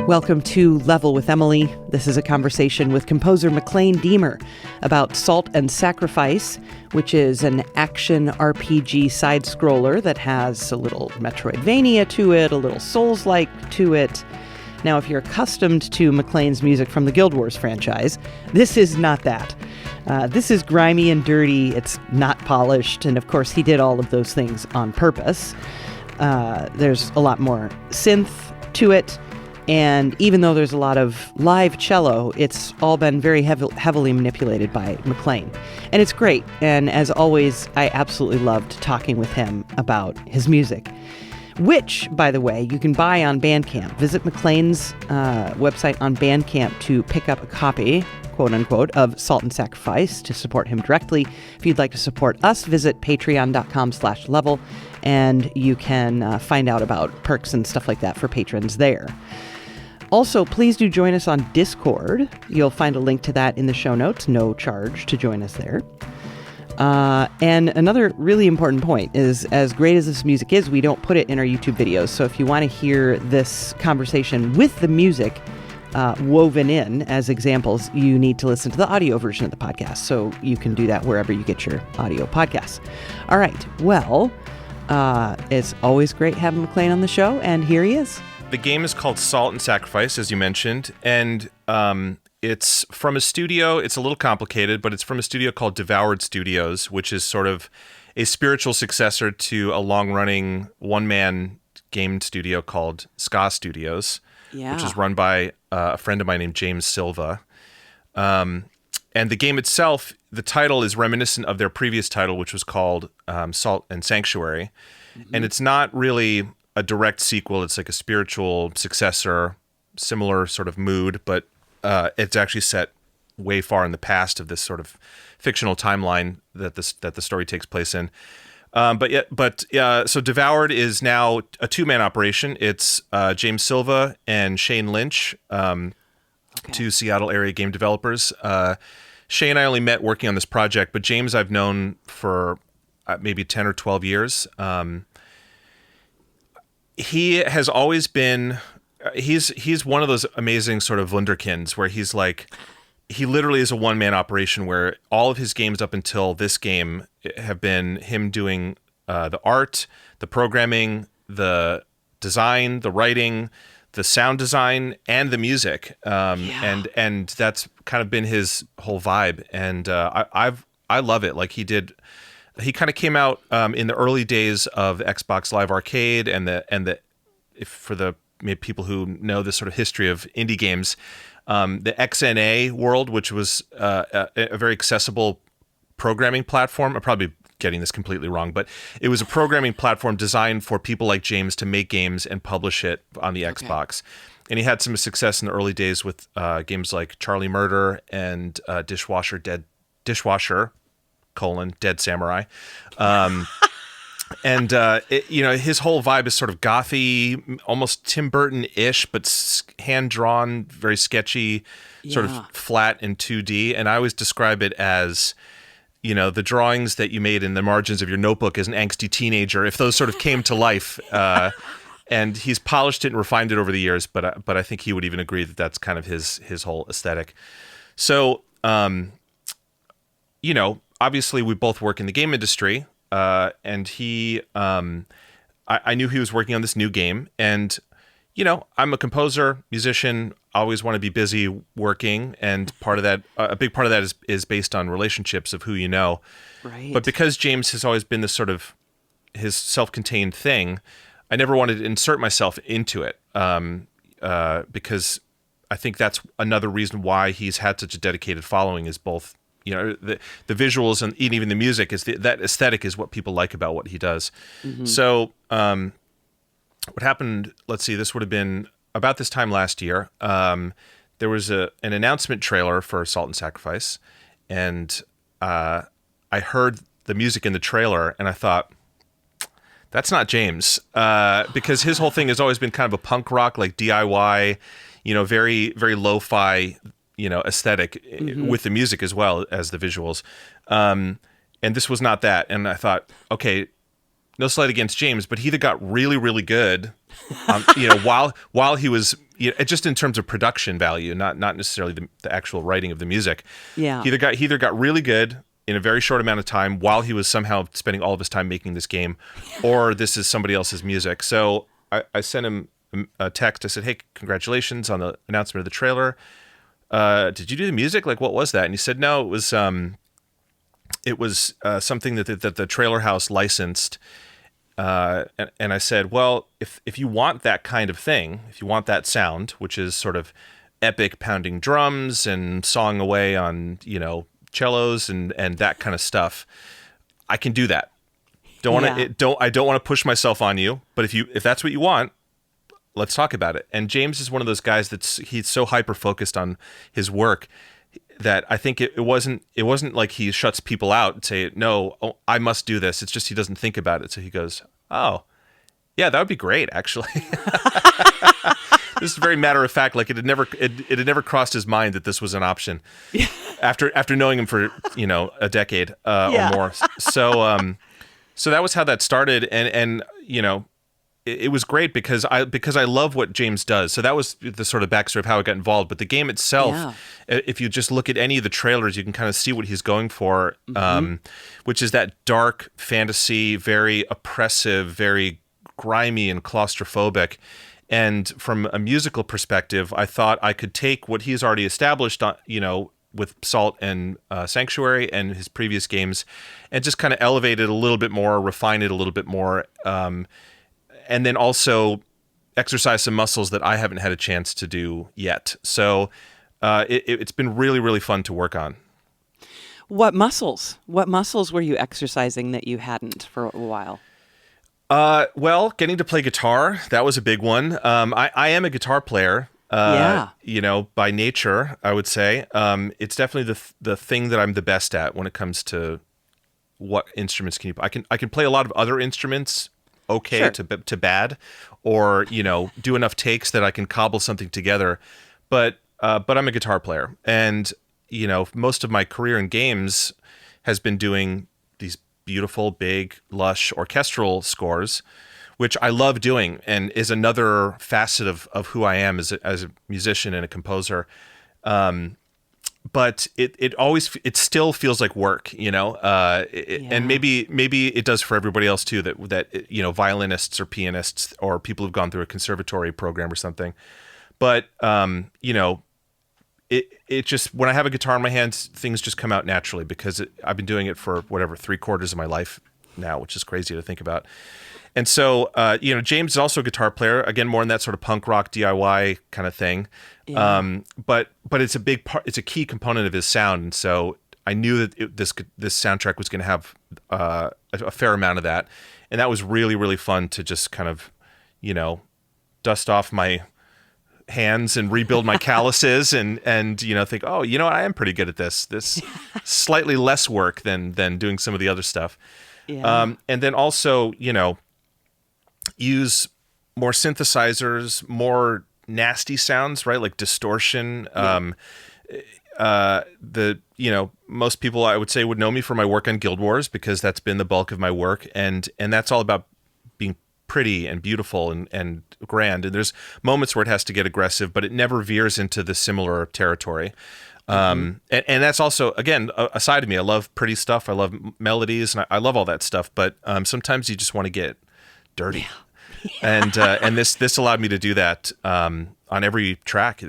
Welcome to Level with Emily. This is a conversation with composer Maclaine Diemer about Salt and Sacrifice, which is an action RPG side-scroller that has a little Metroidvania to it, a little Souls-like to it. Now, if you're accustomed to Maclaine's music from the Guild Wars franchise, this is not that. This is grimy and dirty, it's not polished, and of course he did all of those things on purpose. There's a lot more synth to it. And even though there's a lot of live cello, it's all been very heavily manipulated by Maclaine. And it's great. And as always, I absolutely loved talking with him about his music, which, by the way, you can buy on Bandcamp. Visit Maclaine's website on Bandcamp to pick up a copy, quote unquote, of Salt and Sacrifice to support him directly. If you'd like to support us, visit patreon.com/level, and you can find out about perks and stuff like that for patrons there. Also, please do join us on Discord. You'll find a link to that in the show notes. No charge to join us there. And another really important point is, as great as this music is, we don't put it in our YouTube videos. So if you want to hear this conversation with the music woven in as examples, you need to listen to the audio version of the podcast. So you can do that wherever you get your audio podcasts. All right. Well, it's always great having Maclaine on the show, and here he is. The game is called Salt and Sacrifice, as you mentioned, and it's from a studio. It's a little complicated, but it's from a studio called Devoured Studios, which is sort of a spiritual successor to a long-running one-man game studio called Ska Studios, which is run by a friend of mine named James Silva. And the game itself, the title is reminiscent of their previous title, which was called Salt and Sanctuary, and it's not really a direct sequel. It's like a spiritual successor, similar sort of mood, but it's actually set way far in the past of this sort of fictional timeline that the story takes place in. So Devoured is now a two-man operation. It's James Silva and Shane Lynch, two Seattle area game developers. Shane and I only met working on this project, but James I've known for maybe 10 or 12 years. He has always been, he's one of those amazing sort of wunderkinds where he's like, he literally is a one-man operation where all of his games up until this game have been him doing the art, the programming, the design, the writing, the sound design, and the music. And that's kind of been his whole vibe. And I love it. Like he kind of came out in the early days of Xbox Live Arcade for the maybe people who know the sort of history of indie games, the XNA world, which was a very accessible programming platform. I'm probably getting this completely wrong, but it was a programming platform designed for people like James to make games and publish it on the Xbox. And he had some success in the early days with games like Charlie Murder and Dishwasher, Dead Samurai. And his whole vibe is sort of gothy, almost Tim Burton-ish, but hand-drawn, very sketchy, sort of flat in 2D. And I always describe it as, the drawings that you made in the margins of your notebook as an angsty teenager, if those sort of came to life. And he's polished it and refined it over the years, but I think he would even agree that that's kind of his whole aesthetic. So, obviously we both work in the game industry, and I knew he was working on this new game, and, I'm a composer, musician, always want to be busy working, and a big part of that is based on relationships of who you know. Right. But because James has always been this sort of his self-contained thing, I never wanted to insert myself into it, because I think that's another reason why he's had such a dedicated following is both, the visuals and even the music is that aesthetic is what people like about what he does. Mm-hmm. So what happened, let's see, this would have been about this time last year. There was an announcement trailer for Salt and Sacrifice, and I heard the music in the trailer and I thought, that's not James, because his whole thing has always been kind of a punk rock, like DIY, very, very lo-fi, aesthetic with the music as well as the visuals. And this was not that. And I thought, okay, no slight against James, but he either got really, really good, while he was just in terms of production value, not necessarily the actual writing of the music. Yeah. He either got really good in a very short amount of time while he was somehow spending all of his time making this game, or this is somebody else's music. So I sent him a text. I said, "Hey, congratulations on the announcement of the trailer. Did you do the music? Like, what was that?" And he said, "No, it was something that the trailer house licensed." And I said, "Well, if you want that kind of thing, if you want that sound, which is sort of epic pounding drums and sawing away on, cellos and that kind of stuff, I can do that. I don't want to push myself on you, but if that's what you want, let's talk about it." And James is one of those guys he's so hyper focused on his work that I think it wasn't like he shuts people out and say, "No, I must do this." It's just he doesn't think about it. So he goes, "Oh, yeah, that would be great, actually." This is very matter of fact. Like it had never crossed his mind that this was an option. Yeah. After knowing him for a decade or more. So that was how that started, and it was great because I love what James does. So that was the sort of backstory of how I got involved. But the game itself, if you just look at any of the trailers, you can kind of see what he's going for, which is that dark fantasy, very oppressive, very grimy and claustrophobic. And from a musical perspective, I thought I could take what he's already established, with Salt and Sanctuary and his previous games, and just kind of elevate it a little bit more, refine it a little bit more, and then also exercise some muscles that I haven't had a chance to do yet. So it's been really, really fun to work on. What muscles were you exercising that you hadn't for a while? Well, getting to play guitar, that was a big one. I am a guitar player, by nature, I would say. It's definitely the thing that I'm the best at when it comes to what instruments can you play. I can play a lot of other instruments, sure, to bad, or do enough takes that I can cobble something together, but I'm a guitar player, and most of my career in games has been doing these beautiful, big, lush orchestral scores, which I love doing, and is another facet of who I am as a musician and a composer. But it still feels like work, and maybe it does for everybody else too, that violinists or pianists or people who've gone through a conservatory program or something. But it just, when I have a guitar in my hands, things just come out naturally, because I've been doing it for 3/4 of my life now, which is crazy to think about. And so, James is also a guitar player, again, more in that sort of punk rock DIY kind of thing. Yeah. But it's a big part, it's a key component of his sound. And so I knew that this soundtrack was going to have a fair amount of that. And that was really, really fun to just kind of, dust off my hands and rebuild my calluses and think, oh, I am pretty good at this. This slightly less work than doing some of the other stuff. Yeah. And then also, use more synthesizers, more nasty sounds, right? Like distortion. Yeah. Most people, I would say, would know me for my work on Guild Wars, because that's been the bulk of my work. And that's all about being pretty and beautiful and grand. And there's moments where it has to get aggressive, but it never veers into the similar territory. And that's also, again, a side of me. I love pretty stuff. I love melodies, and I love all that stuff. But sometimes you just want to get dirty. Yeah. Yeah. And this allowed me to do that on every track.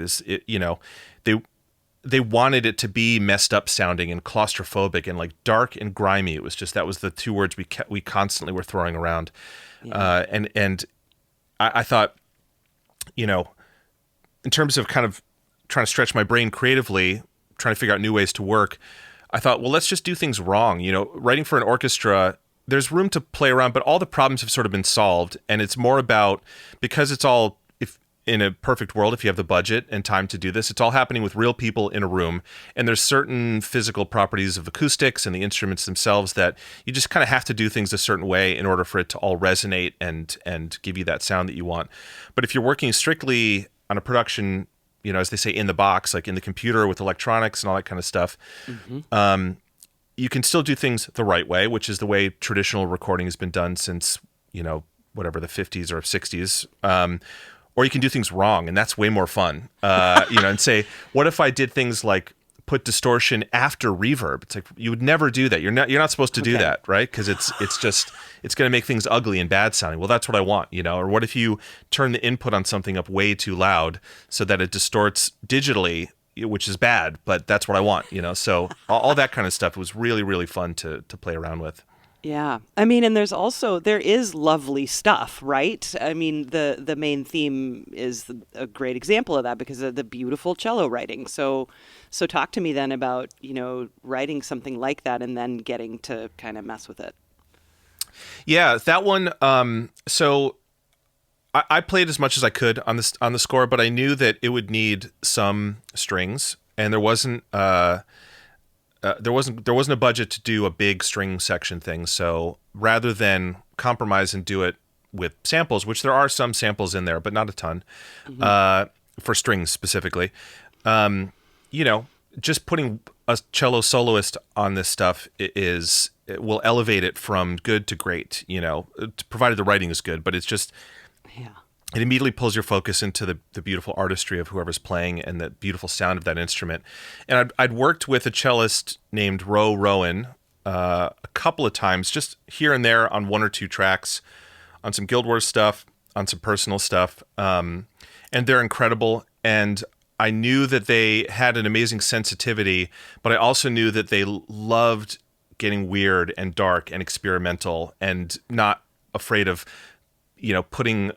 They wanted it to be messed up sounding and claustrophobic and like dark and grimy. It was just, that was the two words we constantly were throwing around. Yeah. And I thought, in terms of kind of trying to stretch my brain creatively, trying to figure out new ways to work, I thought, well, let's just do things wrong. Writing for an orchestra, there's room to play around, but all the problems have sort of been solved. And it's more about, because it's all, if in a perfect world, if you have the budget and time to do this, it's all happening with real people in a room. And there's certain physical properties of acoustics and the instruments themselves that you just kind of have to do things a certain way in order for it to all resonate and give you that sound that you want. But if you're working strictly on a production, as they say, in the box, like in the computer with electronics and all that kind of stuff, you can still do things the right way, which is the way traditional recording has been done since, the 50s or 60s. or you can do things wrong, and that's way more fun. And say, what if I did things like put distortion after reverb? It's like, you would never do that. You're not supposed to do that, right? Because it's going to make things ugly and bad sounding. Well, that's what I want, Or what if you turn the input on something up way too loud so that it distorts digitally, which is bad, but that's what I want, So all that kind of stuff was really, really fun to play around with. Yeah. I mean, and there is lovely stuff, right? I mean, the main theme is a great example of that because of the beautiful cello writing. So talk to me then about, writing something like that and then getting to kind of mess with it. Yeah, that one. So I played as much as I could on the score, but I knew that it would need some strings, and there wasn't a budget to do a big string section thing. So rather than compromise and do it with samples, which there are some samples in there, but not a ton, for strings specifically, just putting a cello soloist on this stuff it will elevate it from good to great, provided the writing is good, but it's just, it immediately pulls your focus into the beautiful artistry of whoever's playing and the beautiful sound of that instrument. And I'd worked with a cellist named Rowan a couple of times, just here and there on one or two tracks, on some Guild Wars stuff, on some personal stuff. And they're incredible. And I knew that they had an amazing sensitivity, but I also knew that they loved getting weird and dark and experimental and not afraid of, putting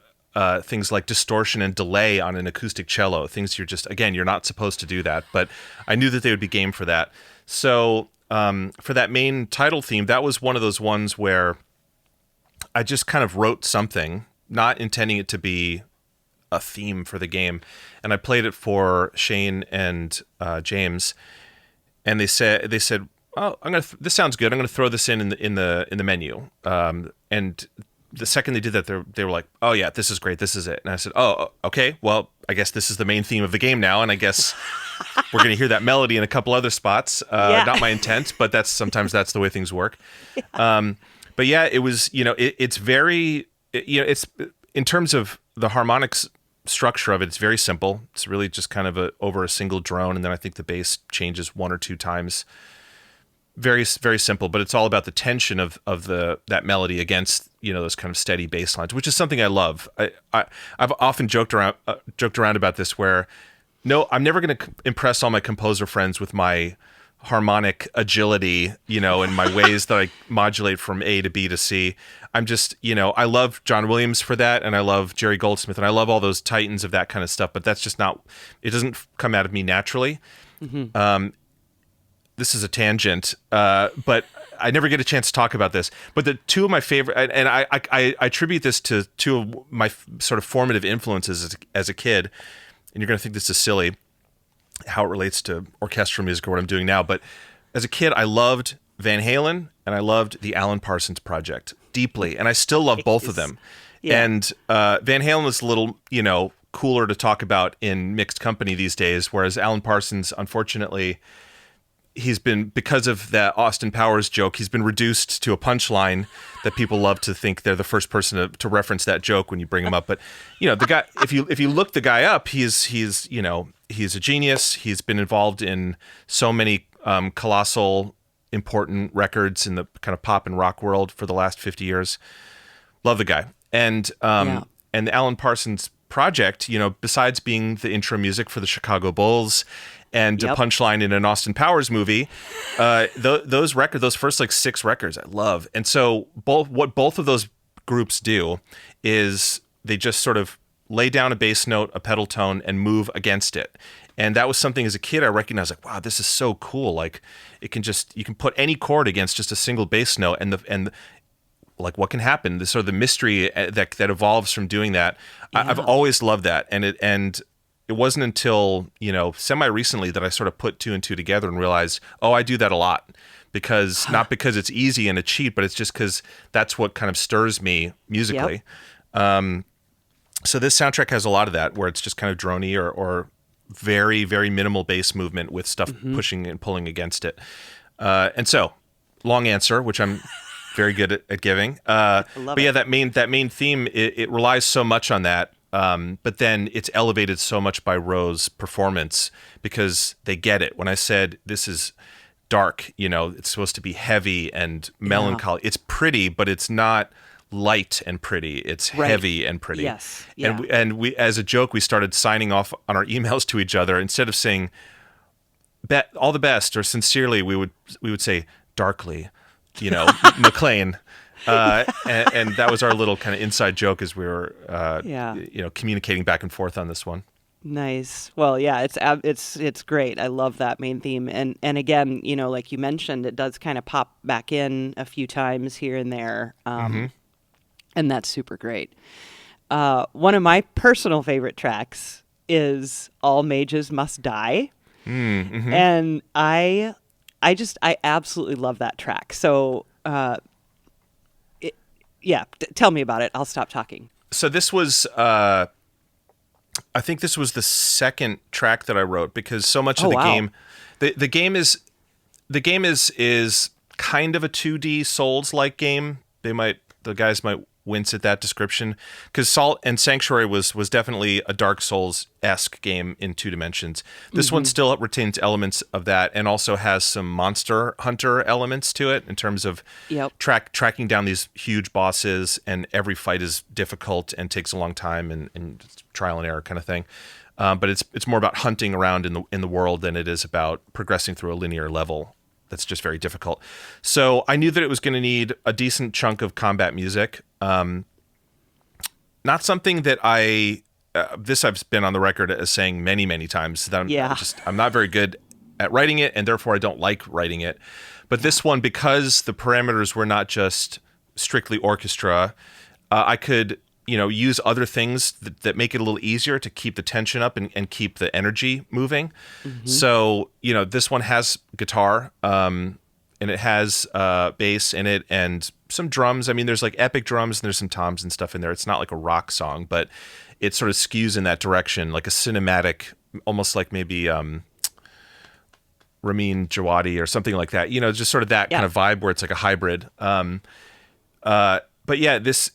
things like distortion and delay on an acoustic cello, things you're not supposed to do that, but I knew that they would be game for that. So for that main title theme, that was one of those ones where I just kind of wrote something, not intending it to be a theme for the game, and I played it for Shane and James, and they said, "Oh, this sounds good. I'm gonna throw this in the menu." And the second they did that, they were like, "Oh yeah, this is great. This is it." And I said, "Oh, okay. Well, I guess this is the main theme of the game now, and I guess we're going to hear that melody in a couple other spots. Not my intent, but sometimes that's the way things work." But yeah, it was, it's very, it's in terms of the harmonics structure of it, it's very simple. It's really just kind of over a single drone, and then I think the bass changes one or two times. Very, very simple, but it's all about the tension of that melody against, those kind of steady bass lines, which is something I love. I've often joked around about this, where no, I'm never going to impress all my composer friends with my harmonic agility, and my ways that I modulate from A to B to C. I'm just, I love John Williams for that, and I love Jerry Goldsmith, and I love all those titans of that kind of stuff, but that's just not, it doesn't come out of me naturally. Mm-hmm. This is a tangent, but I never get a chance to talk about this. But the two of my favorite, and I attribute this to two of my sort of formative influences as a kid, and you're going to think this is silly, how it relates to orchestral music or what I'm doing now. But as a kid, I loved Van Halen and I loved the Alan Parsons Project deeply, and I still love both of them. Yeah. And Van Halen is a little, cooler to talk about in mixed company these days, whereas Alan Parsons, unfortunately, he's been, because of that Austin Powers joke, he's been reduced to a punchline that people love to think they're the first person to reference that joke when you bring him up. But the guy, if you look the guy up, he's a genius. He's been involved in so many colossal, important records in the kind of pop and rock world for the last 50 years. Love the guy. And and the Alan Parsons Project, besides being the intro music for the Chicago Bulls and a punchline in an Austin Powers movie, those first like 6 records I love. And so both of those groups do is they just sort of lay down a bass note, a pedal tone, and move against it. And that was something as a kid I recognized, like, wow, this is so cool. Like you can put any chord against just a single bass note, and like what can happen, the sort of the mystery that evolves from doing that. Yeah. I've always loved that. And it wasn't until, semi-recently that I sort of put 2 and 2 together and realized, oh, I do that a lot. Not because it's easy and a cheat, but it's just because that's what kind of stirs me musically. Yep. So this soundtrack has a lot of that, where it's just kind of drony or very, very minimal bass movement with stuff pushing and pulling against it. And so, long answer, which I'm very good at giving. But yeah, that main theme, it relies so much on that. But then it's elevated so much by Rose's performance because they get it. When I said this is dark, it's supposed to be heavy and melancholy. It's pretty, but it's not light and pretty. It's heavy and pretty. Yes. Yeah. And we, as a joke, we started signing off on our emails to each other. Instead of saying all the best or sincerely, we would say darkly, Maclaine. And that was our little kind of inside joke as we were, communicating back and forth on this one. Nice. Well, yeah, it's great. I love that main theme, and again, like you mentioned, it does kind of pop back in a few times here and there, and that's super great. One of my personal favorite tracks is "All Mages Must Die," and I absolutely love that track. So. Tell me about it. I'll stop talking. So this was, I think this was the second track that I wrote because so much of the game, the game is kind of a 2D Souls-like game. The guys might wince at that description because Salt and Sanctuary was definitely a Dark Souls-esque game in 2 dimensions. This one still retains elements of that and also has some Monster Hunter elements to it in terms of tracking down these huge bosses, and every fight is difficult and takes a long time and trial and error kind of thing. But it's more about hunting around in the world than it is about progressing through a linear level. That's just very difficult. So I knew that it was going to need a decent chunk of combat music. Not something that this I've been on the record as saying many, many times that I'm not very good at writing it, and therefore I don't like writing it. But this one, because the parameters were not just strictly orchestra, I could use other things that make it a little easier to keep the tension up and keep the energy moving. So, this one has guitar, and it has bass in it and some drums. I mean, there's like epic drums and there's some toms and stuff in there. It's not like a rock song, but it sort of skews in that direction, like a cinematic, almost like maybe Ramin Djawadi or something like that. Just sort of that kind of vibe where it's like a hybrid. But yeah, this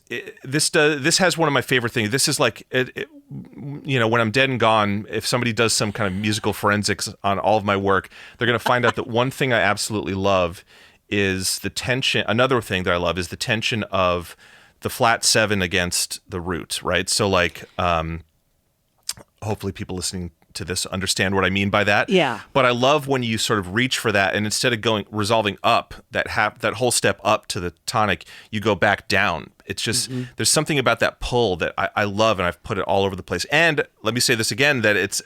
has one of my favorite things. This is like, when I'm dead and gone, if somebody does some kind of musical forensics on all of my work, they're going to find out that one thing I absolutely love is the tension. Another thing that I love is the tension of the flat 7 against the root, right? So like, hopefully people listening to this understand what I mean by that. Yeah. But I love when you sort of reach for that, and instead of resolving up that whole step up to the tonic, you go back down. It's just there's something about that pull that I love, and I've put it all over the place. And let me say this again, that it's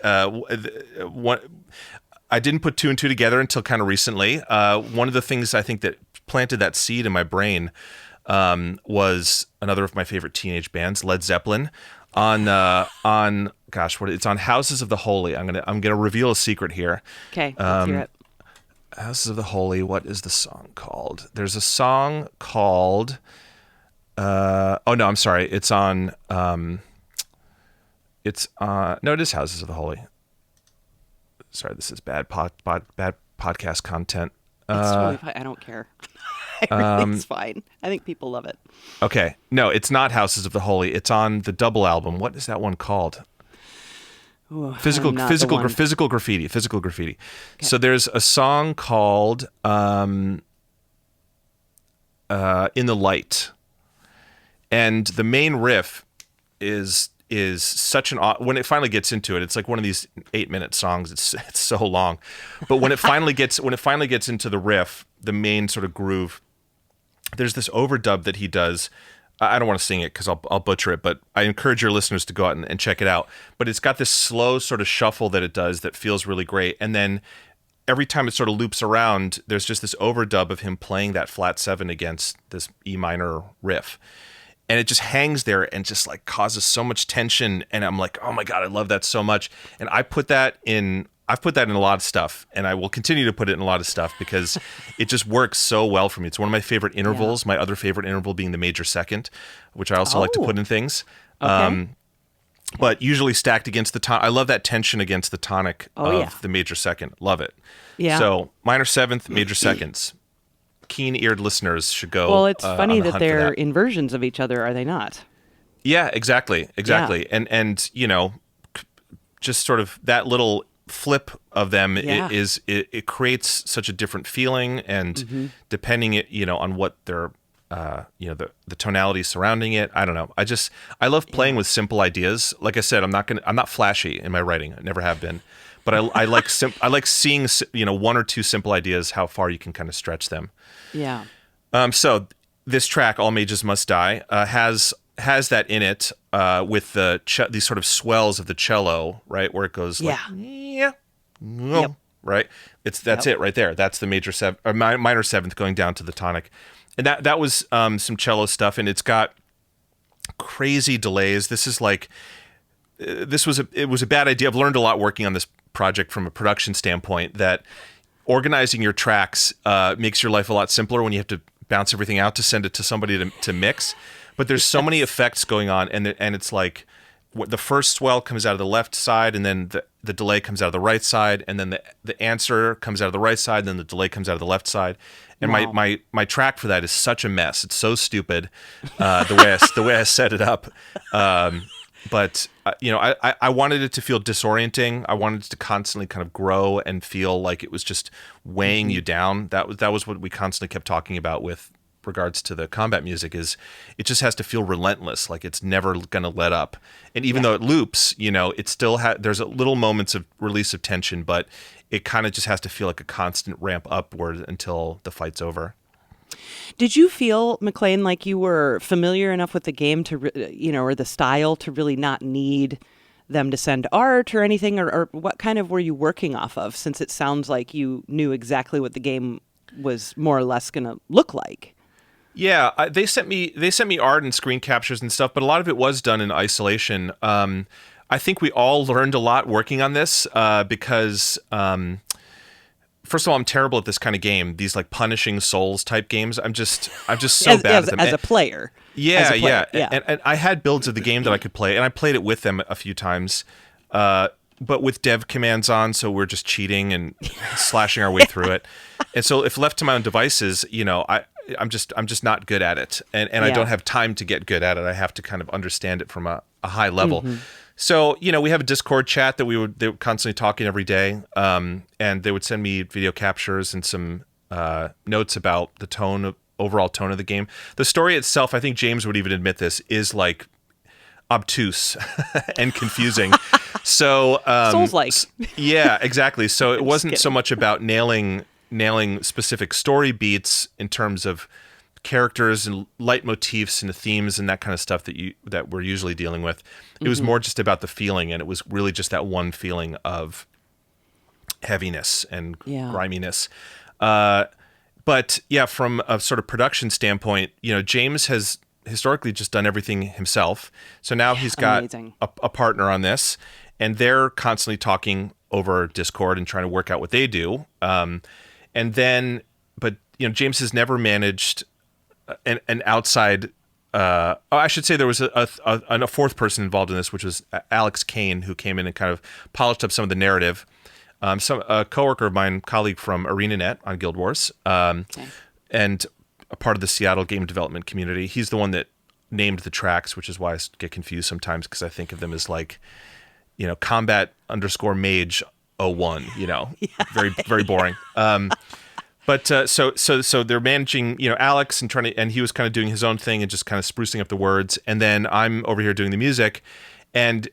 I didn't put 2 and 2 together until kind of recently. One of the things I think that planted that seed in my brain was another of my favorite teenage bands, Led Zeppelin. It's on Houses of the Holy. I'm gonna reveal a secret here. Okay, let's hear it. Houses of the Holy. What is the song called? There's a song called. I'm sorry. It's on. No, it is Houses of the Holy. Sorry, this is bad podcast content. It's totally fine. I don't care. It's fine. I think people love it. Okay. No, it's not Houses of the Holy. It's on the double album. What is that one called? Ooh, Physical Graffiti. Okay. So there's a song called In the Light. And the main riff is such an when it finally gets into it, it's like one of these 8-minute songs. It's so long. But when it finally gets into the riff, the main sort of groove, there's this overdub that he does. I don't want to sing it because I'll butcher it, but I encourage your listeners to go out and check it out. But it's got this slow sort of shuffle that it does that feels really great. And then every time it sort of loops around, there's just this overdub of him playing that flat 7 against this E minor riff. And it just hangs there and just like causes so much tension. And I'm like, oh my God, I love that so much. And I've put that in a lot of stuff, and I will continue to put it in a lot of stuff because it just works so well for me. It's one of my favorite intervals. Yeah. My other favorite interval being the major second, which I also like to put in things. Okay. But usually stacked against the tonic. I love that tension against the tonic of the major second. Love it. Yeah. So minor 7th, major seconds. Keen-eared listeners should go. Well, it's funny that they're inversions of each other, are they not? Yeah, exactly. Yeah. And just sort of that little flip of them it creates such a different feeling, and depending on what their the tonality surrounding it. I don't know. I love playing with simple ideas. Like I said, I'm not flashy in my writing. I never have been, but I like I like seeing one or two simple ideas, how far you can kind of stretch them. Yeah. So this track, All Mages Must Die, has that in it, with these sort of swells of the cello, right, where it goes like right. That's it right there. That's the major seventh or minor seventh going down to the tonic, and that was some cello stuff, and it's got crazy delays. This is like it was a bad idea. I've learned a lot working on this project from a production standpoint, that organizing your tracks makes your life a lot simpler when you have to bounce everything out to send it to somebody to mix. But there's so many effects going on, and it's like the first swell comes out of the left side, and then the delay comes out of the right side, and then the answer comes out of the right side, and then the delay comes out of the left side. And my track for that is such a mess. It's so stupid, the way I set it up. But I wanted it to feel disorienting. I wanted it to constantly kind of grow and feel like it was just weighing you down. That was what we constantly kept talking about with regards to the combat music, is it just has to feel relentless, like it's never going to let up. And even though it loops, it still there's a little moments of release of tension, but it kind of just has to feel like a constant ramp upward until the fight's over. Did you feel, Maclaine, like you were familiar enough with the game to, or the style to really not need them to send art or anything, or what kind of were you working off of, since it sounds like you knew exactly what the game was more or less going to look like? Yeah, they sent me art and screen captures and stuff, but a lot of it was done in isolation. I think we all learned a lot working on this, because first of all, I'm terrible at this kind of game. These like punishing souls type games. I'm just so bad at them. As a player. Yeah. And I had builds of the game that I could play, and I played it with them a few times, but with dev commands on, so we're just cheating and slashing our way through it. And so if left to my own devices, I'm just not good at it, and I don't have time to get good at it. I have to kind of understand it from a high level. So, we have a Discord chat that they were constantly talking every day, and they would send me video captures and some notes about the overall tone of the game. The story itself, I think James would even admit this, is like obtuse and confusing. So, Souls-like. Yeah, exactly. So it wasn't so much about nailing specific story beats in terms of characters and leitmotifs and the themes and that kind of stuff that we're usually dealing with. It was more just about the feeling, and it was really just that one feeling of heaviness and griminess. But yeah, from a sort of production standpoint, James has historically just done everything himself. So now he's got a partner on this, and they're constantly talking over Discord and trying to work out what they do. But James has never managed an outside. I should say there was a fourth person involved in this, which was Alex Kane, who came in and kind of polished up some of the narrative. A coworker of mine, colleague from ArenaNet on Guild Wars, and a part of the Seattle game development community. He's the one that named the tracks, which is why I get confused sometimes, because I think of them as like, combat_mage 01, very, very boring. But so they're managing, Alex and he was kind of doing his own thing and just kind of sprucing up the words. And then I'm over here doing the music, and,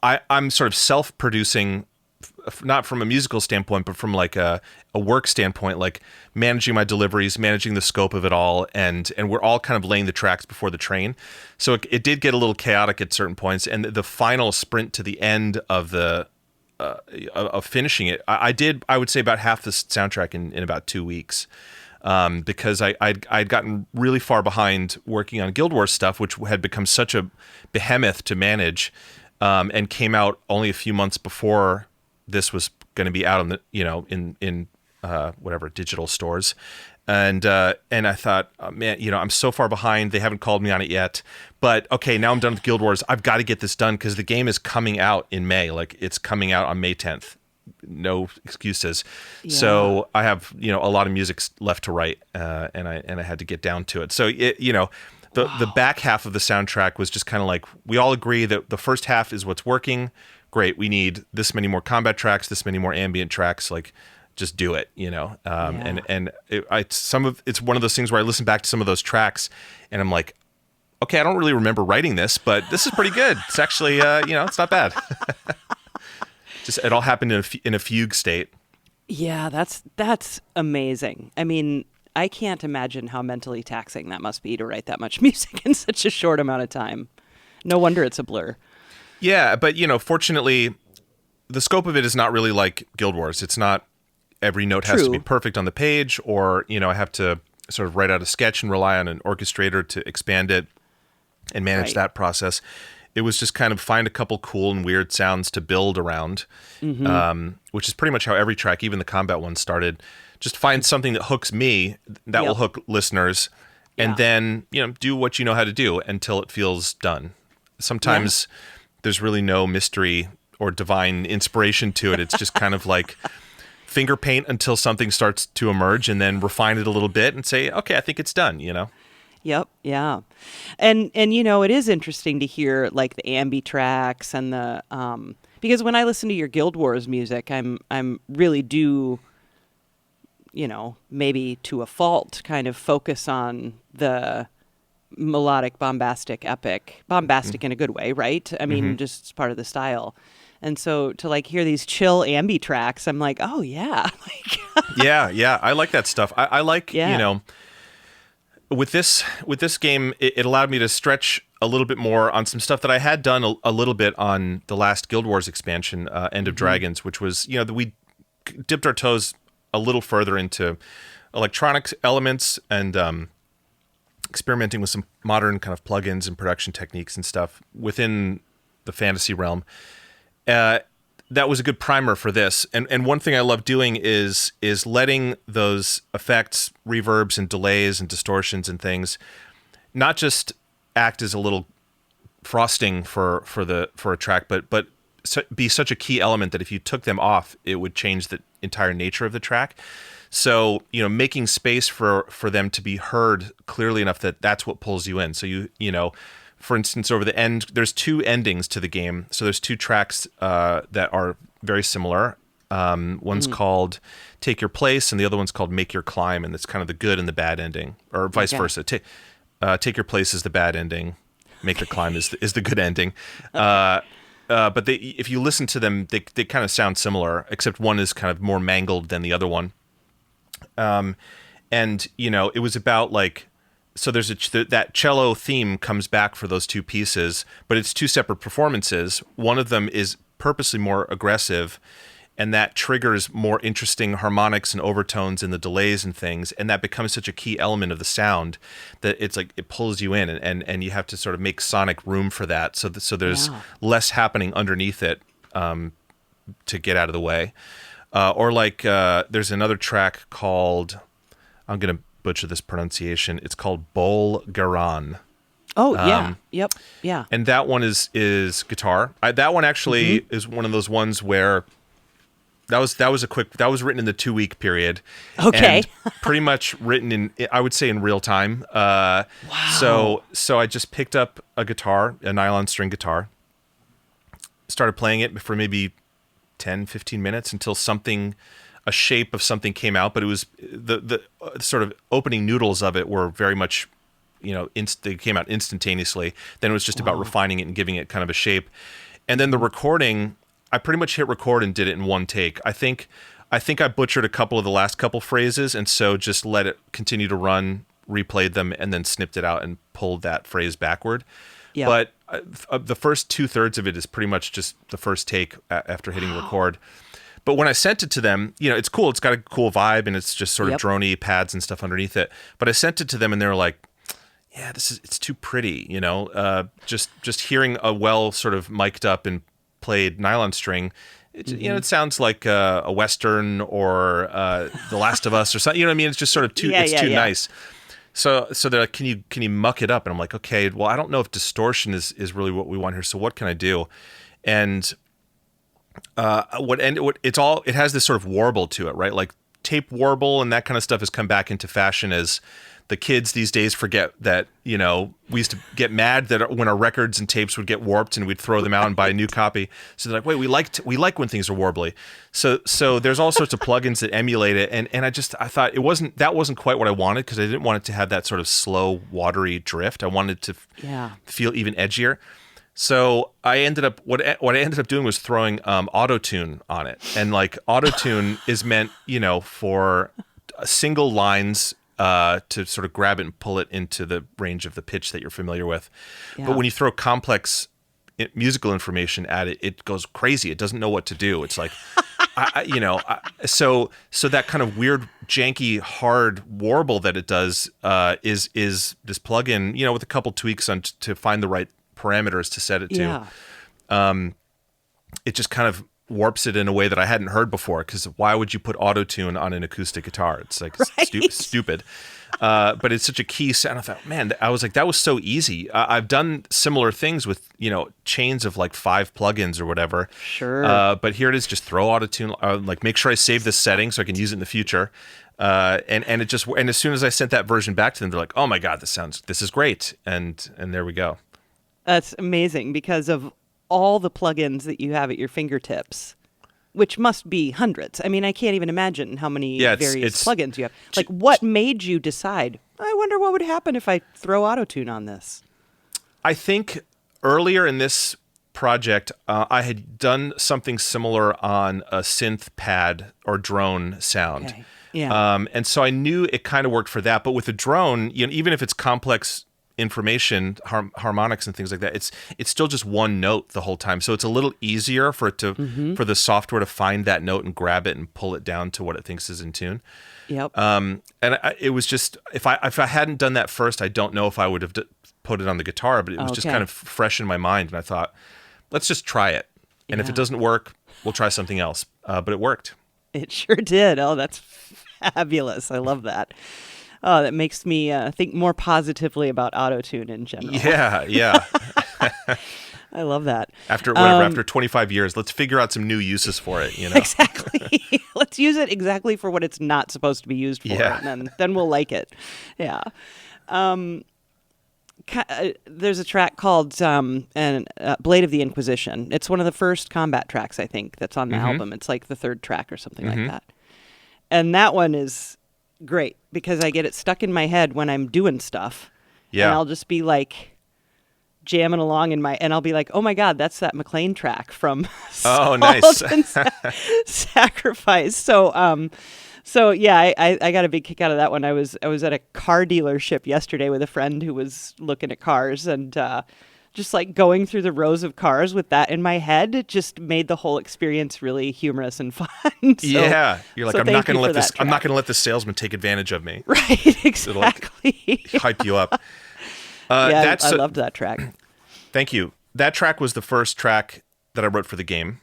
I'm sort of self-producing, not from a musical standpoint, but from like a work standpoint, like managing my deliveries, managing the scope of it all. And we're all kind of laying the tracks before the train. So it did get a little chaotic at certain points. And the final sprint to the end of of finishing it, I would say about half the soundtrack in about 2 weeks, because I'd gotten really far behind working on Guild Wars stuff, which had become such a behemoth to manage, and came out only a few months before this was going to be out on the in whatever digital stores. And I thought, oh, man, I'm so far behind. They haven't called me on it yet. But okay, now I'm done with Guild Wars. I've got to get this done because the game is coming out in May. Like, it's coming out on May 10th. No excuses. Yeah. So I have a lot of music left to write, and I had to get down to it. So The back half of the soundtrack was just kind of like, we all agree that the first half is what's working. Great. We need this many more combat tracks, this many more ambient tracks. Like, just do it, you know? It's one of those things where I listen back to some of those tracks and I'm like, okay, I don't really remember writing this, but this is pretty good. It's actually, it's not bad. Just, it all happened in a fugue state. Yeah, that's amazing. I mean, I can't imagine how mentally taxing that must be to write that much music in such a short amount of time. No wonder it's a blur. Yeah, but, fortunately, the scope of it is not really like Guild Wars. It's not every note has to be perfect on the page, or, I have to sort of write out a sketch and rely on an orchestrator to expand it and manage that process. It was just kind of find a couple cool and weird sounds to build around, which is pretty much how every track, even the combat one, started. Just find something that hooks me, that will hook listeners, and then, do what you know how to do until it feels done. Sometimes there's really no mystery or divine inspiration to it. It's just kind of like finger paint until something starts to emerge, and then refine it a little bit and say, okay, I think it's done, Yep. Yeah. And it is interesting to hear like the ambi tracks and the because when I listen to your Guild Wars music, I'm really do, maybe to a fault, kind of focus on the melodic, bombastic, epic, bombastic in a good way, right? I mean, just it's part of the style. And so to like hear these chill ambi tracks, I'm like, oh yeah. yeah. I like that stuff. I like, with this game, it allowed me to stretch a little bit more on some stuff that I had done a little bit on the last Guild Wars expansion, End of Dragons, which was, we dipped our toes a little further into electronic elements and experimenting with some modern kind of plugins and production techniques and stuff within the fantasy realm. That was a good primer for this. And one thing I love doing is letting those effects, reverbs and delays and distortions and things not just act as a little frosting for a track, but be such a key element that if you took them off, it would change the entire nature of the track. So, making space for them to be heard clearly enough that that's what pulls you in. So for instance, over the end, there's two endings to the game. So there's two tracks that are very similar. One's called Take Your Place, and the other one's called Make Your Climb, and it's kind of the good and the bad ending, or vice versa. Take Your Place is the bad ending. Make Your Climb is the good ending. But if you listen to them, they kind of sound similar, except one is kind of more mangled than the other one. And it was about like, so there's that cello theme comes back for those two pieces, but it's two separate performances. One of them is purposely more aggressive, and that triggers more interesting harmonics and overtones in the delays and things, and that becomes such a key element of the sound that it's like it pulls you in, and you have to sort of make sonic room for that. So there's less happening underneath it to get out of the way. Or like there's another track called, I'm going to butcher this pronunciation, it's called Bol Garan. Oh, yeah. Yep. Yeah. And that one is guitar. That one actually is one of those ones where that was written in the 2-week period. Okay. And pretty much written in, I would say, in real time. Wow. So I just picked up a guitar, a nylon string guitar, started playing it for maybe 10, 15 minutes until a shape of something came out, but it was the sort of opening noodles of it were very much, they came out instantaneously. Then it was just about refining it and giving it kind of a shape. And then the recording, I pretty much hit record and did it in one take. I think I butchered a couple of the last couple phrases, and so just let it continue to run, replayed them, and then snipped it out and pulled that phrase backward. Yeah. But the first 2/3 of it is pretty much just the first take after hitting record. But when I sent it to them, it's cool. It's got a cool vibe, and it's just sort of droney pads and stuff underneath it. But I sent it to them, and they were like, "Yeah, it's too pretty." Just hearing a well sort of mic'd up and played nylon string, it sounds like a Western or The Last of Us or something. You know what I mean? It's just sort of too nice. So they're like, can you muck it up? And I'm like, okay, well, I don't know if distortion is really what we want here. So what can I do? And it has this sort of warble to it, right? Like tape warble and that kind of stuff has come back into fashion as the kids these days forget that, we used to get mad that when our records and tapes would get warped and we'd throw them out and buy a new copy. So they're like, wait, we like when things are warbly. So there's all sorts of plugins that emulate it. And I thought that wasn't quite what I wanted, because I didn't want it to have that sort of slow, watery drift. I wanted to feel even edgier. So what I ended up doing was throwing auto-tune on it. And like auto-tune is meant, for single lines to sort of grab it and pull it into the range of the pitch that you're familiar with. Yeah. But when you throw complex musical information at it, it goes crazy. It doesn't know what to do. It's like, so that kind of weird, janky, hard warble that it does is this plugin, with a couple tweaks to find the right parameters to set it to. It just kind of warps it in a way that I hadn't heard before, because why would you put auto-tune on an acoustic guitar? It's like stupid. But it's such a key sound. I thought, man, I was like, that was so easy. I've done similar things with, chains of like 5 plugins or whatever. Sure. But here it is, just throw auto-tune, like make sure I save this setting so I can use it in the future. And as soon as I sent that version back to them, they're like, oh my God, this is great. And there we go. That's amazing, because of all the plugins that you have at your fingertips, which must be hundreds. I mean, I can't even imagine how many various plugins you have. Like, what made you decide, I wonder what would happen if I throw auto-tune on this? I think earlier in this project, I had done something similar on a synth pad or drone sound. Okay. Yeah. And so I knew it kind of worked for that. But with a drone, even if it's complex information, harmonics and things like that, it's still just one note the whole time. So it's a little easier for for the software to find that note and grab it and pull it down to what it thinks is in tune. Yep. It was just, if I hadn't done that first, I don't know if I would have put it on the guitar, but it was just kind of fresh in my mind. And I thought, let's just try it. And if it doesn't work, we'll try something else. But it worked. It sure did. Oh, that's fabulous. I love that. Oh, that makes me think more positively about auto-tune in general. Yeah. I love that. After 25 years, let's figure out some new uses for it, Exactly. Let's use it exactly for what it's not supposed to be used for, and then we'll like it. Yeah. There's a track called Blade of the Inquisition. It's one of the first combat tracks, I think, that's on the album. It's like the 3rd track or something like that. And that one is great, because I get it stuck in my head when I'm doing stuff. Yeah. And I'll just be like jamming along and I'll be like, oh my God, that's that Maclaine track from nice. Sacrifice. So yeah, I got a big kick out of that one. I was at a car dealership yesterday with a friend who was looking at cars, and just like going through the rows of cars with that in my head, it just made the whole experience really humorous and fun. You're like, I'm not going to let this salesman take advantage of me. Right, exactly. Hype you up. I loved that track. Thank you. That track was the first track that I wrote for the game.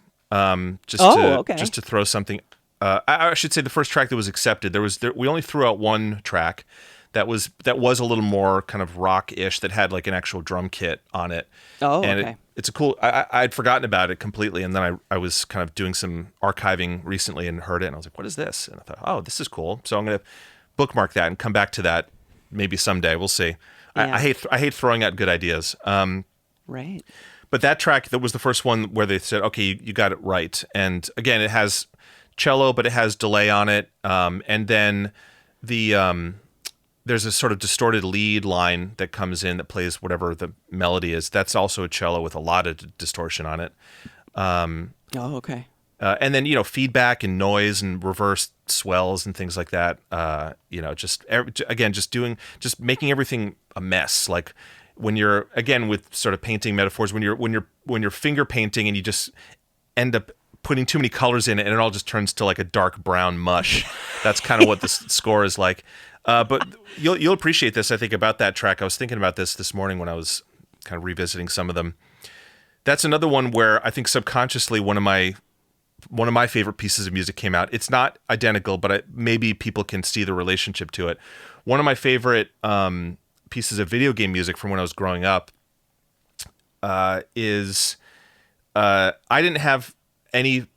Just to throw something. I should say the first track that was accepted. We only threw out one track that was a little more kind of rock-ish, that had like an actual drum kit on it. Oh, and okay. It's a cool. I'd forgotten about it completely, and then I was kind of doing some archiving recently and heard it, and I was like, "What is this?" And I thought, "Oh, this is cool." So I'm going to bookmark that and come back to that maybe someday. We'll see. Yeah. I hate throwing out good ideas. Right. But that track, that was the first one where they said, "Okay, you got it right." And again, it has cello, but it has delay on it, and then there's a sort of distorted lead line that comes in that plays whatever the melody is. That's also a cello with a lot of distortion on it. Okay. And then, feedback and noise and reverse swells and things like that. Just making everything a mess. Like when you're, again, with sort of painting metaphors, when you're finger painting and you just end up putting too many colors in it and it all just turns to like a dark brown mush. That's kind of what the score is like. But you'll appreciate this, I think, about that track. I was thinking about this morning when I was kind of revisiting some of them. That's another one where I think subconsciously one of my favorite pieces of music came out. It's not identical, but maybe people can see the relationship to it. One of my favorite pieces of video game music from when I was growing up is I didn't have any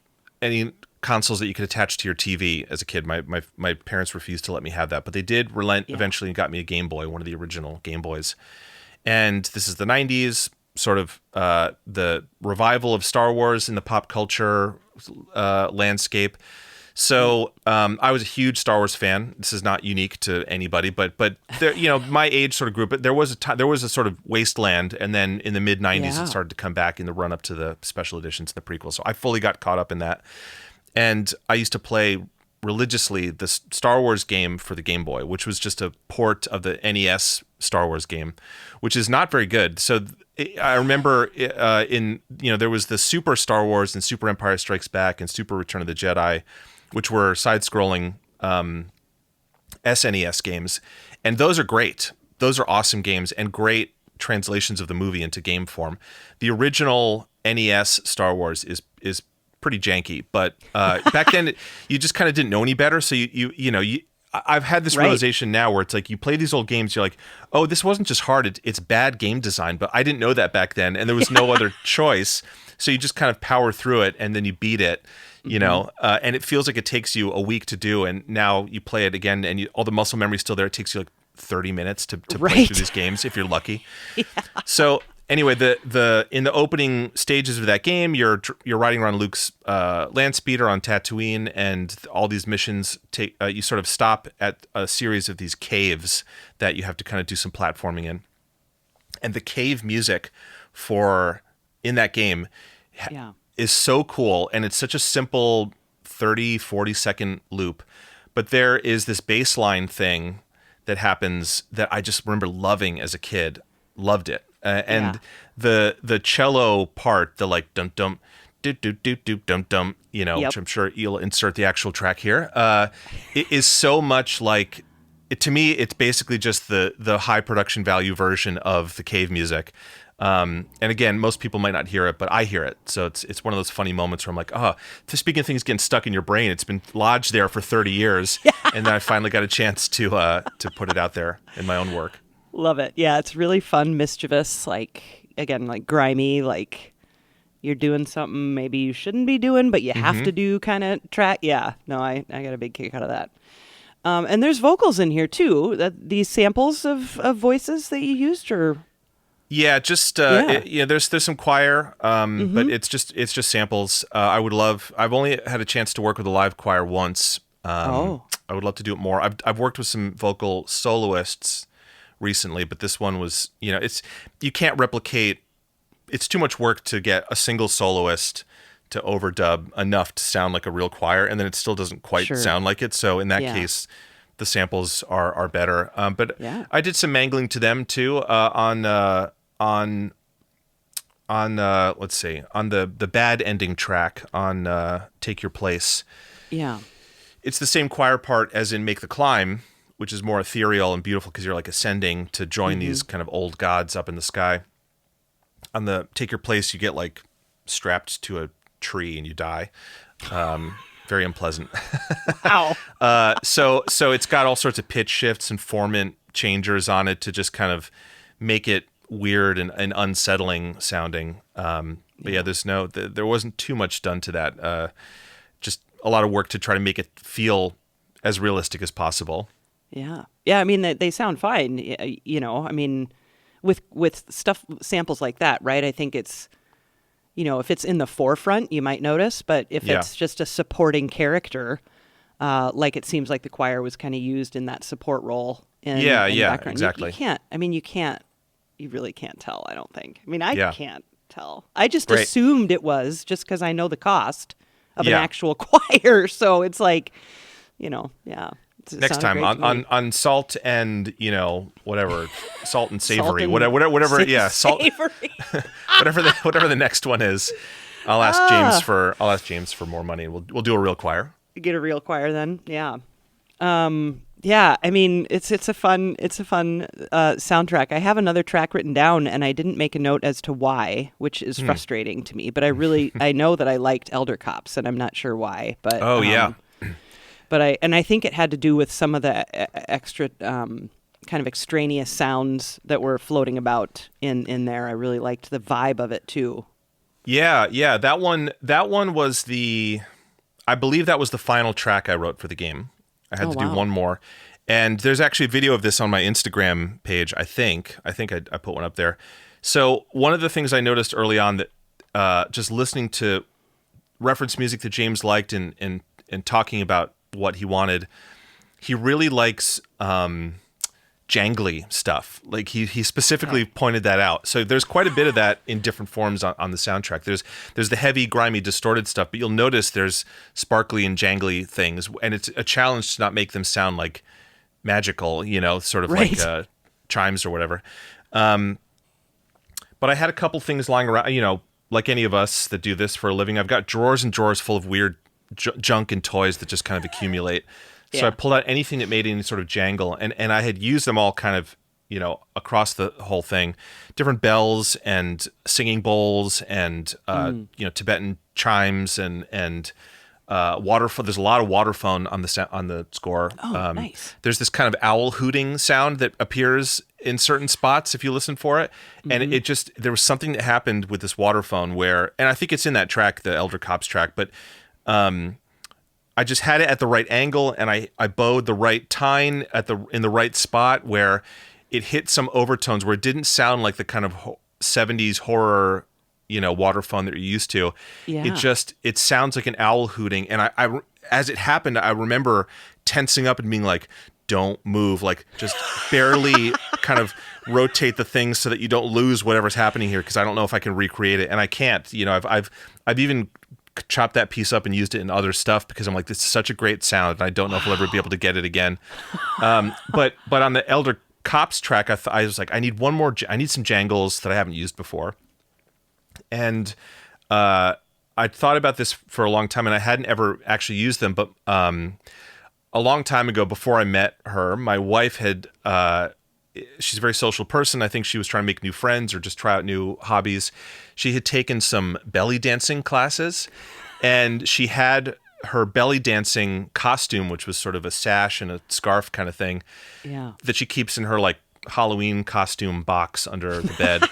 consoles that you could attach to your TV as a kid. My parents refused to let me have that, but they did relent eventually and got me a Game Boy, one of the original Game Boys. And this is the 90s, sort of the revival of Star Wars in the pop culture landscape. So I was a huge Star Wars fan. This is not unique to anybody, but there, my age sort of grew. But there was a sort of wasteland, and then in the mid 90s it started to come back in the run up to the special editions, the prequels. So I fully got caught up in that, and I used to play religiously the Star Wars game for the Game Boy, which was just a port of the NES Star Wars game, which is not very good. So I remember there was the Super Star Wars and Super Empire Strikes Back and Super Return of the Jedi, which were side-scrolling SNES games. And those are great. Those are awesome games and great translations of the movie into game form. The original NES Star Wars is pretty janky, but back then you just kind of didn't know any better. So I've had this realization now where it's like you play these old games, you're like, oh, this wasn't just hard, it's bad game design, but I didn't know that back then, and there was no other choice. So you just kind of power through it, and then you beat it. And it feels like it takes you a week to do, and now you play it again, and all the muscle memory's still there. It takes you like 30 minutes to play through these games if you're lucky. So anyway, the in the opening stages of that game, you're riding around Luke's land speeder on Tatooine, and all these missions take you sort of stop at a series of these caves that you have to kind of do some platforming in, and the cave music in that game. Is so cool, and it's such a simple 30-40 second loop, but there is this bass line thing that happens that I just remember loving as a kid. Loved it. And the cello part, the like dum dum do do do do dum dum, which I'm sure you'll insert the actual track here, it is so much like to me it's basically just the high production value version of the cave music. And again, most people might not hear it, but I hear it. So it's one of those funny moments where I'm like, speaking of things getting stuck in your brain, it's been lodged there for 30 years. And then I finally got a chance to put it out there in my own work. Love it. Yeah, it's really fun, mischievous, like grimy, like you're doing something maybe you shouldn't be doing, but you have to do kind of track. Yeah, no, I got a big kick out of that. And there's vocals in here too. These samples of voices that you used, or... Yeah, just there's some choir, but it's just samples. I've only had a chance to work with a live choir once. I would love to do it more. I've worked with some vocal soloists recently, but this one was, you can't replicate. It's too much work to get a single soloist to overdub enough to sound like a real choir, and then it still doesn't quite sound like it. So in that case, the samples are better. But I did some mangling to them too on let's see, on the bad ending track on Take Your Place. Yeah. It's the same choir part as in Make the Climb, which is more ethereal and beautiful because you're like ascending to join these kind of old gods up in the sky. On the Take Your Place, you get like strapped to a tree and you die. Very unpleasant. Wow. So it's got all sorts of pitch shifts and formant changers on it to just kind of make it weird and unsettling sounding. But there wasn't too much done to that. Just a lot of work to try to make it feel as realistic as possible. Yeah. Yeah, I mean, they sound fine. I mean, with samples like that, right? I think it's, if it's in the forefront, you might notice, but if it's just a supporting character, like it seems like the choir was kind of used in that support role in the background. Exactly. You really can't tell, I don't think. I mean, I can't tell. I just assumed it was just because I know the cost of an actual choir. So it's like, Next time on salt and whatever, salt and savory, whatever. Salt, savory. whatever the next one is. I'll ask James for more money. We'll do a real choir. Get a real choir then. Yeah. I mean, it's a fun soundtrack. I have another track written down, and I didn't make a note as to why, which is frustrating to me. But I know that I liked Elder Cops, and I'm not sure why. But But I think it had to do with some of the extra kind of extraneous sounds that were floating about in there. I really liked the vibe of it too. Yeah. That one was I believe that was the final track I wrote for the game. I had to do one more. And there's actually a video of this on my Instagram page, I think. I put one up there. So one of the things I noticed early on that just listening to reference music that James liked and talking about what he wanted, he really likes jangly stuff. Like he specifically pointed that out. So there's quite a bit of that in different forms on the soundtrack. There's the heavy, grimy, distorted stuff, but you'll notice there's sparkly and jangly things, and it's a challenge to not make them sound like magical, sort of like chimes or whatever. But I had a couple things lying around, like any of us that do this for a living. I've got drawers and drawers full of weird junk and toys that just kind of accumulate. So I pulled out anything that made any sort of jangle, and I had used them all kind of, across the whole thing. Different bells and singing bowls and, Tibetan chimes and waterphone. There's a lot of waterphone on the score. Oh, nice. There's this kind of owl hooting sound that appears in certain spots if you listen for it. And there was something that happened with this waterphone where, and I think it's in that track, the Elder Cops track, but I just had it at the right angle, and I bowed the right tine in the right spot where it hit some overtones where it didn't sound like the kind of 70s horror, waterphone that you're used to. Yeah. It sounds like an owl hooting. And I as it happened, I remember tensing up and being like, don't move, like just barely kind of rotate the things so that you don't lose whatever's happening here, because I don't know if I can recreate it, and I can't. I've even chopped that piece up and used it in other stuff because I'm like, this is such a great sound, and I don't know if I'll ever be able to get it again. But on the Elder Cops track, I was like, I need some jangles that I haven't used before. And I'd thought about this for a long time, and I hadn't ever actually used them. But a long time ago, before I met her, my wife had, she's a very social person. I think she was trying to make new friends or just try out new hobbies. She had taken some belly dancing classes, and she had her belly dancing costume, which was sort of a sash and a scarf kind of thing, that she keeps in her like Halloween costume box under the bed.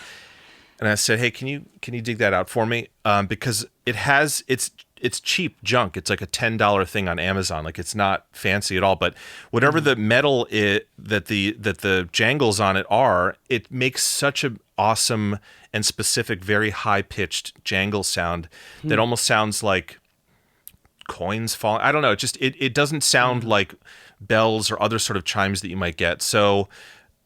And I said, hey, can you dig that out for me? Because it's cheap junk. It's like a $10 thing on Amazon. Like, it's not fancy at all. But whatever the metal that the jangles on it are, it makes such an awesome and specific, very high pitched jangle sound that almost sounds like coins falling. I don't know. It doesn't sound like bells or other sort of chimes that you might get. So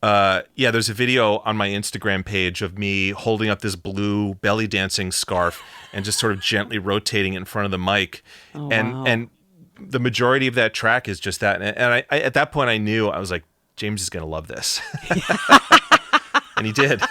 there's a video on my Instagram page of me holding up this blue belly dancing scarf and just sort of gently rotating it in front of the mic. And the majority of that track is just that. And I at that point I knew, I was like, James is going to love this. And he did.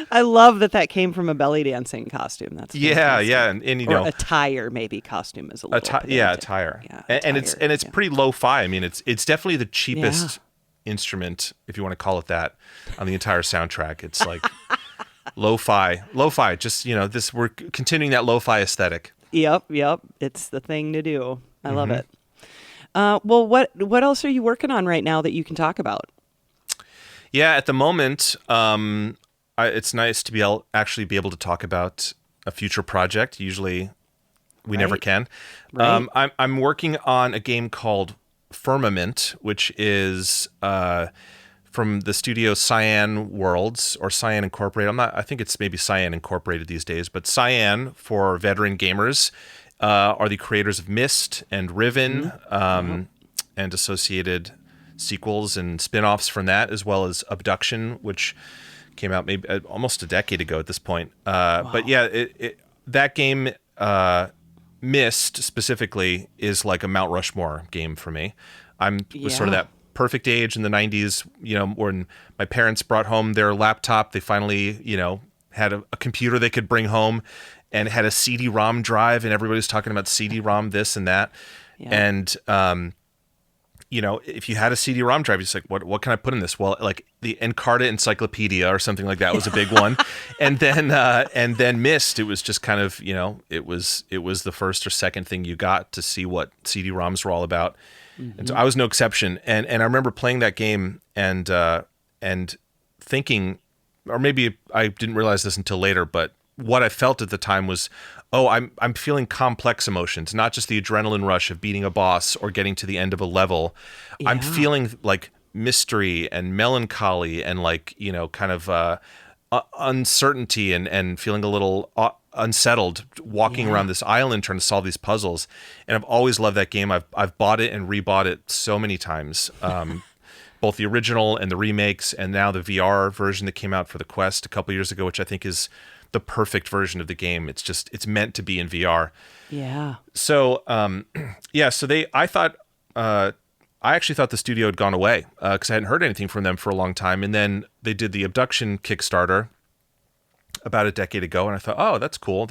I love that came from a belly dancing costume. That's fantastic. Yeah, and or attire, maybe costume is a little attire. Yeah, and it's pretty lo-fi. I mean, it's definitely the cheapest instrument, if you want to call it that, on the entire soundtrack. It's like lo-fi. Just this, we're continuing that lo-fi aesthetic. Yep. It's the thing to do. I love it. Well, what else are you working on right now that you can talk about? Yeah, at the moment, it's nice to be able to talk about a future project. Usually, we never can. Right. I'm working on a game called Firmament, which is from the studio Cyan Worlds or Cyan Incorporated. I think it's maybe Cyan Incorporated these days, but Cyan, for veteran gamers, are the creators of Myst and Riven, and associated sequels and spin-offs from that, as well as Abduction, which came out maybe almost a decade ago at this point. But yeah, that game, Myst specifically, is like a Mount Rushmore game for me. Was sort of that perfect age in the 90s, when my parents brought home their laptop. They finally, had a computer they could bring home and had a CD-ROM drive, and everybody was talking about CD-ROM this and that. Yeah. And, if you had a CD-ROM drive, you're just like, what can I put in this? Well, like the Encarta Encyclopedia or something like that was a big one. And then Myst, it was just kind of, it was the first or second thing you got to see what CD-ROMs were all about. Mm-hmm. And so I was no exception. And I remember playing that game and thinking, or maybe I didn't realize this until later, but what I felt at the time was, oh, I'm feeling complex emotions, not just the adrenaline rush of beating a boss or getting to the end of a level. Yeah. I'm feeling like mystery and melancholy and like, you know, kind of uncertainty and feeling a little unsettled walking around this island trying to solve these puzzles. And I've always loved that game. I've bought it and rebought it so many times. Both the original and the remakes, and now the VR version that came out for the Quest a couple years ago, which I think is the perfect version of the game. It's meant to be in VR. Yeah. So, I actually thought the studio had gone away because I hadn't heard anything from them for a long time. And then they did the Abduction Kickstarter about a decade ago, and I thought, oh, that's cool.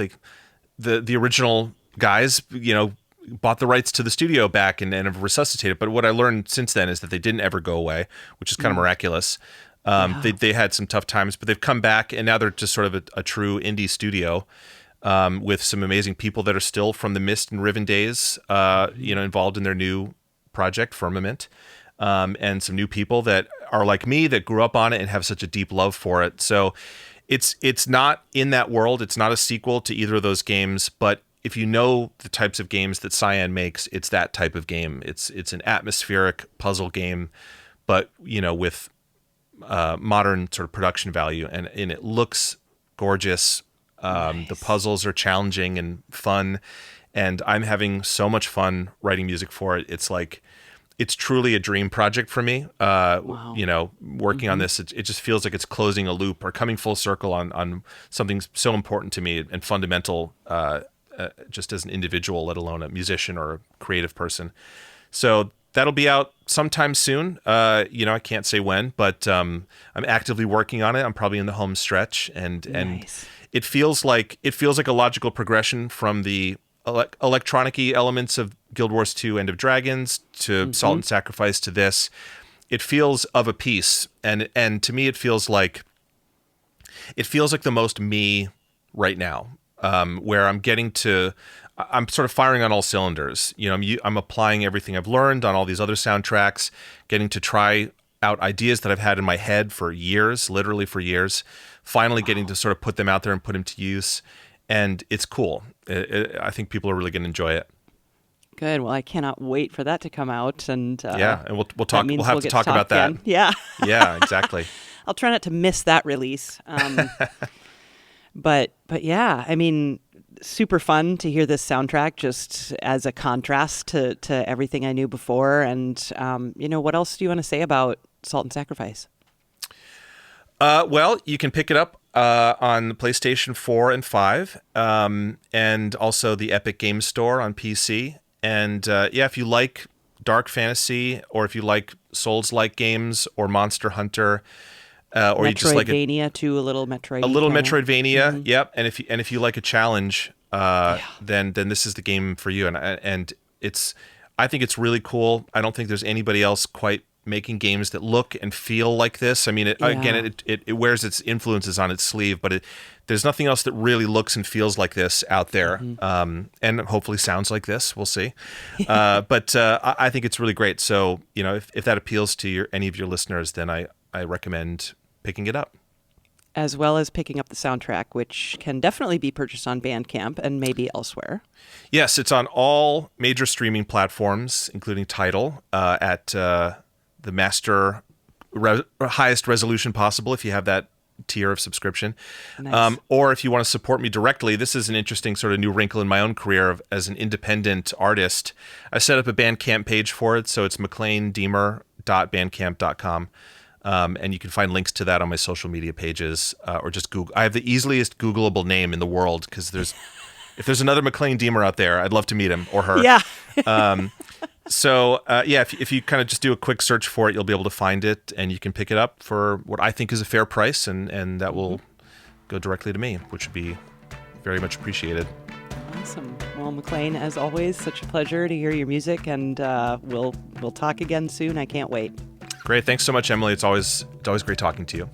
The original guys, you know, bought the rights to the studio back and have resuscitated. But what I learned since then is that they didn't ever go away, which is kind of miraculous. They had some tough times, but they've come back, and now they're just sort of a true indie studio with some amazing people that are still from the Myst and Riven days, involved in their new project, Firmament, and some new people that are like me that grew up on it and have such a deep love for it. So it's not in that world. It's not a sequel to either of those games, but if you know the types of games that Cyan makes, it's that type of game. It's an atmospheric puzzle game, but you know, with modern sort of production value, and it looks gorgeous. Nice. The puzzles are challenging and fun, and I'm having so much fun writing music for it. It's like, it's truly a dream project for me. Wow. You know, working on this, it just feels like it's closing a loop or coming full circle on something so important to me and fundamental, just as an individual, let alone a musician or a creative person. So that'll be out sometime soon. I can't say when, but I'm actively working on it. I'm probably in the home stretch, and it feels like a logical progression from the electronic-y elements of Guild Wars 2 End of Dragons to Salt and Sacrifice to this. It feels of a piece, and to me it feels like the most me right now, where I'm sort of firing on all cylinders. You know, I'm applying everything I've learned on all these other soundtracks, getting to try out ideas that I've had in my head for years, literally for years, finally getting to sort of put them out there and put them to use. And it's cool. I think people are really going to enjoy it. Good. Well, I cannot wait for that to come out. And and we'll talk. We'll have to talk about that. Again. Yeah. Yeah. Exactly. I'll try not to miss that release. But yeah, I mean, super fun to hear this soundtrack just as a contrast to everything I knew before. And what else do you want to say about Salt and Sacrifice? Well, you can pick it up on the PlayStation 4 and 5, and also the Epic Games Store on PC. And if you like dark fantasy, or if you like Souls-like games or Monster Hunter, or you just like Metroidvania too, a little Metroidvania. A little Metroidvania, yep. And if you like a challenge, then this is the game for you. And I think it's really cool. I don't think there's anybody else quite making games that look and feel like this. I mean, it wears its influences on its sleeve, but there's nothing else that really looks and feels like this out there, and hopefully sounds like this. We'll see. But I think it's really great. So, you know, if that appeals to any of your listeners, then I recommend picking it up. As well as picking up the soundtrack, which can definitely be purchased on Bandcamp and maybe elsewhere. Yes, it's on all major streaming platforms, including Tidal, at the master highest resolution possible if you have that tier of subscription. Nice. Or if you want to support me directly, this is an interesting sort of new wrinkle in my own career as an independent artist. I set up a Bandcamp page for it, so it's maclainediemer.bandcamp.com. And you can find links to that on my social media pages, or just Google. I have the easiest Googleable name in the world, because if there's another Maclaine Diemer out there, I'd love to meet him or her. Yeah. If you kind of just do a quick search for it, you'll be able to find it, and you can pick it up for what I think is a fair price, and that will go directly to me, which would be very much appreciated. Awesome. Well, Maclaine, as always, such a pleasure to hear your music, and we'll talk again soon. I can't wait. Great. Thanks so much, Emily. It's always great talking to you.